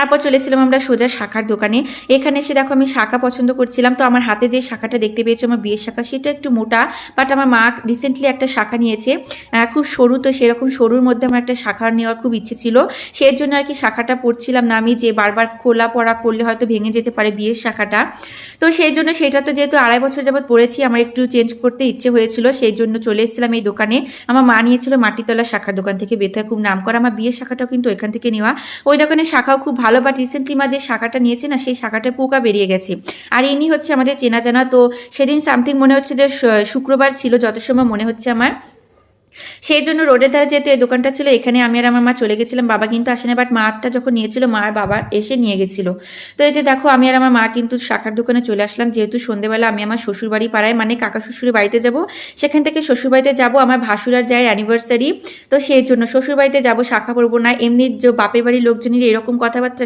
তারপর চলেছিলাম আমরা সোজা শাখার দোকানে। এখানে এসে দেখো আমি শাখা পছন্দ করছিলাম, তো আমার হাতে যে শাখাটা দেখতে পেয়েছো আমার বিয়ের শাখা, সেটা একটু মোটা, বাট আমার মা রিসেন্টলি একটা শাখা নিয়েছে খুব সরু, তো সেরকম সরুর মধ্যে আমার একটা শাখা নেওয়ার খুব ইচ্ছে ছিল, সেই জন্য আর কি শাখাটা পরছিলাম না আমি, যে বারবার খোলা পড়া করলে হয়তো ভেঙে যেতে পারে বিয়ের শাখাটা। তো সেই জন্য সেটা তো যেহেতু 2.5 বছর যাবত পরেছি, আমার একটু চেঞ্জ করতে ইচ্ছে হয়েছিল, সেই জন্য চলে এসেছিলাম এই দোকানে। আমার মা নিয়েছিল মাটিতলা শাখার দোকান থেকে, বেথা খুব নাম করা, আমার বিয়ের শাখাটাও কিন্তু এখান থেকে নেওয়া। ওই দোকানের শাখাও খুব ভালো, বাট রিসেন্টলি মা যে শাখাটা নিয়েছে না সেই শাখাটা পোকা বেরিয়ে গেছে। আর ইনি হচ্ছে আমাদের চেনা জানা, তো সেদিন সামথিং মনে হচ্ছে যে শুক্রবার ছিল যত সময় মনে হচ্ছে আমার, সেই জন্য রোডের ধারে যেহেতু এই দোকানটা ছিল, এখানে আমি আর আমার মা চলে গেছিলাম, বাবা কিন্তু আসেনি, বাট মাটা যখন নিয়েছিল মা আর বাবা এসে নিয়ে গেছিল। তো এই যে দেখো আমি আর আমার মা কিন্তু শাখার দোকানে চলে আসলাম, যেহেতু সন্ধ্যেবেলা আমি আমার শ্বশুরবাড়ি পাড়ায় মানে কাকা শ্বশুরের বাড়িতে যাব, সেখান থেকে শ্বশুরবাড়িতে যাব, আমার ভাসুর আর যায় অ্যানিভার্সারি, তো সেই জন্য শ্বশুরবাড়িতে যাব, শাখা পরবো না, এমনি যে বাপের বাড়ির লোকজনের এরকম কথাবার্তা